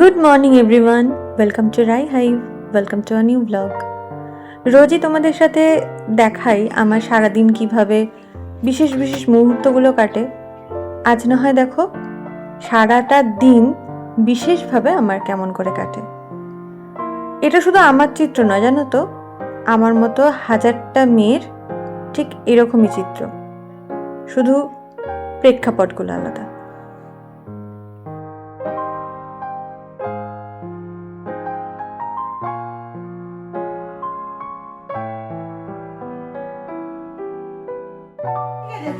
Good morning everyone, welcome to Rai hive, welcome to a new blog. রোজই তোমাদের সাথে দেখাই আমার সারাদিন কিভাবে বিশেষ বিশেষ মুহূর্তগুলো কাটে। আজ না হয় দেখো সারাটা দিন বিশেষভাবে আমার কেমন করে কাটে। এটা শুধু আমার চিত্র নয়, জানো তো, আমার মতো হাজারটা মেয়ের ঠিক এরকমই চিত্র, শুধু প্রেক্ষাপটগুলো আলাদা।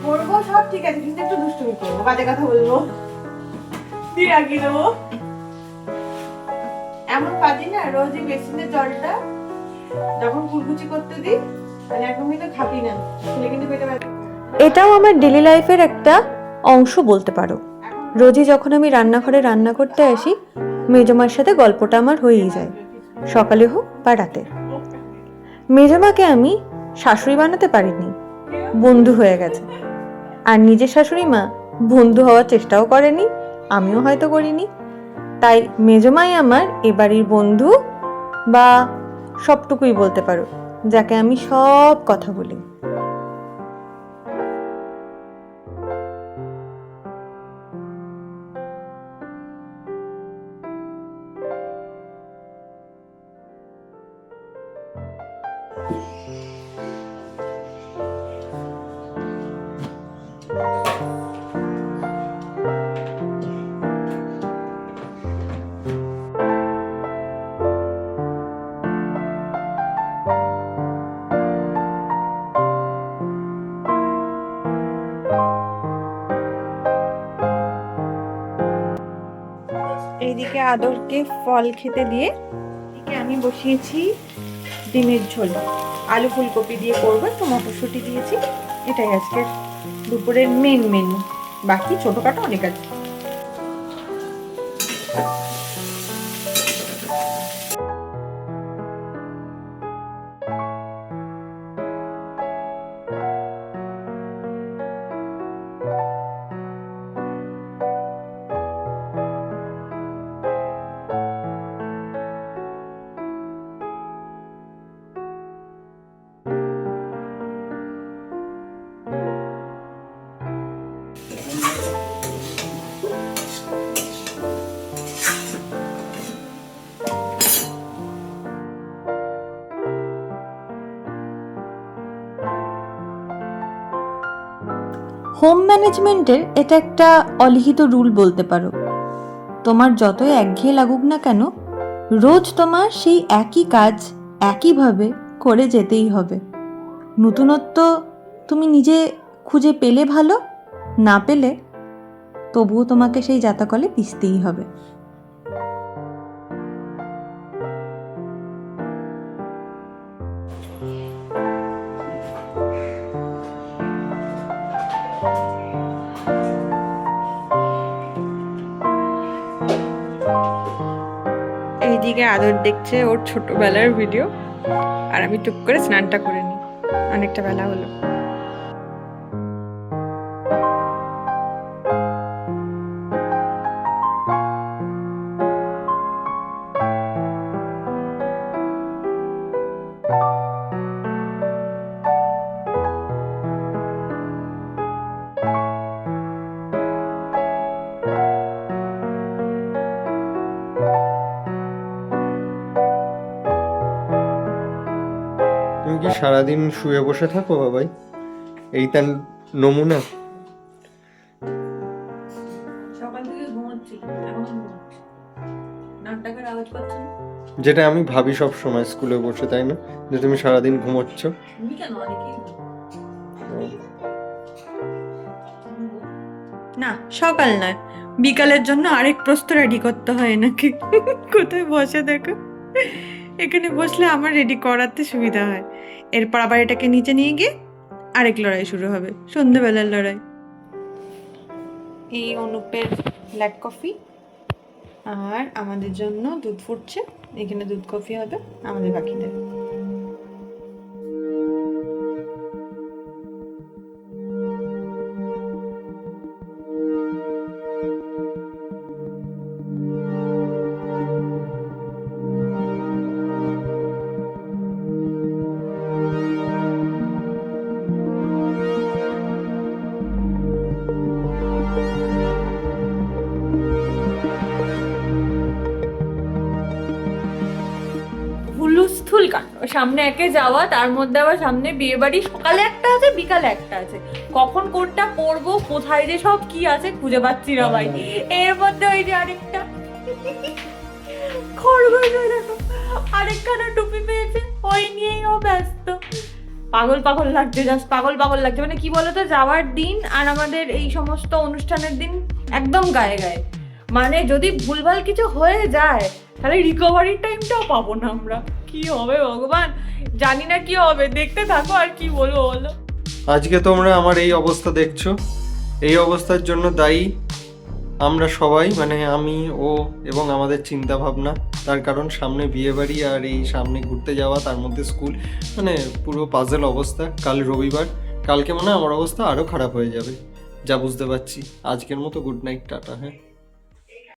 করবো সব ঠিক আছে, কিন্তু একটু দুষ্টুমি করবো, বাজে কথা বলবো, দিয়ে রাখিয়ে দেবো। এমন পারি না, রোজই বেসিনের জলটা যখন কুলকুচি করতে দিই মানে একদম কিন্তু খাবি না, ছেলে কিন্তু পেটে ব্যথা। এটাও আমার ডেলি লাইফের একটা অংশ বলতে পারো। রোজই যখন আমি রান্নাঘরে রান্না করতে আসি, মেজমার সাথে গল্পটা আমার হয়েই যায়, সকালে হোক বা রাতে। মেজমাকে আমি শাশুড়ি বানাতে পারিনি, বন্ধু হয়ে গেছে। আর নিজের শাশুড়ি মা বন্ধু হওয়ার চেষ্টাও করেনি, আমিও হয়তো করিনি। তাই মেজমাই আমার এ বাড়ির বন্ধু, বা সবটুকুই বলতে পারো, যাকে আমি সব কথা বলি। এইদিকে আদরকে ফল খেতে দিয়ে এদিকে আমি বসিয়েছি ডিমের ঝোল, আলু ফুলকপি দিয়ে করবো, একটু মটরশুঁটি দিয়েছি। এটাই আজকের দুপুরের মেন মেনু, বাকি ছোটখাটো অনেক আছে। হোম ম্যানেজমেন্টের এটা একটা অলিখিত রুল বলতে পারো। তোমার যতই একঘেয়ে লাগুক না কেন, রোজ তোমার সেই একই কাজ একইভাবে করে যেতেই হবে। নতুনত্ব তুমি নিজে খুঁজে পেলে ভালো, না পেলে তবুও তোমাকে সেই জাতাকলে পিষতেই হবে। এইদিকে আদর দেখছে ওর ছোটবেলার ভিডিও, আর আমি টুক করে স্নানটা করে নিই, অনেকটা বেলা হলো। তুমি কি সারাদিন শুয়ে বসে থাকো বাবাই? এই তার নমুনা। সকাল থেকে ঘুমোচ্ছি, এখনো ঘুমোচ্ছি, নাক ডাকার আওয়াজ পাচ্ছি না? যেটা আমি ভাবি সব সময় স্কুলে বসে, তাই না, যে তুমি সারাদিন ঘুমোচ্ছ। তুমি কেন, অনেকেই না, সকাল নয়, বিকালের জন্য আরেক প্রস্তুত রেডি করতে হয় নাকি? কোথায় বসে দেখো, এখানে বসলে আমার রেডি করাতে সুবিধা হয়। এরপর আবার এটাকে নিচে নিয়ে গিয়ে আরেক লড়াই শুরু হবে, সন্ধ্যেবেলার লড়াই। এই অনুপের ব্ল্যাক কফি, আর আমাদের জন্য দুধ ফুটছে, এখানে দুধ কফি হবে আমাদের বাকিদের। সামনে একে যাওয়া, তার মধ্যে আবার সামনে বিয়ে বাড়ি, সকালে একটা আছে বিকালে একটা আছে, কখন কোনটা পরবো কোথায় যে সব কি আছে খুঁজে পাচ্ছি না ভাই। এর মধ্যে ওই যে আরেকটা খরগোশ, ওই দেখো আরেকখানা টুপি পেয়েছে, ওই নিয়েই ও ব্যস্ত। পাগল পাগল লাগছে, জাস্ট পাগল পাগল লাগছে। মানে কি বলতো, যাওয়ার দিন আর আমাদের এই সমস্ত অনুষ্ঠানের দিন একদম গায়ে গায়ে। মানে যদি ভুলভাল কিছু হয়ে যায় তাহলে রিকভারির টাইমটাও পাবো না আমরা। কি হবে ভগবান, জানি না কি হবে, দেখতে থাকো। আর কি বলবো বলো। আজকে তোমরা আমার এই অবস্থা দেখছো, এই অবস্থার জন্য দায়ী আমরা সবাই, মানে আমি, ও এবং আমাদের চিন্তা ভাবনা। তার কারণ সামনে বিয়ে বাড়ি আর এই সামনে ঘুরতে যাওয়া, তার মধ্যে স্কুল, মানে পুরো পাজেল অবস্থা। কাল রবিবার, কালকে মনে হয় আমার অবস্থা আরও খারাপ হয়ে যাবে, যা বুঝতে পারছি। আজকের মতো গুড নাইট, টাটা। হ্যাঁ।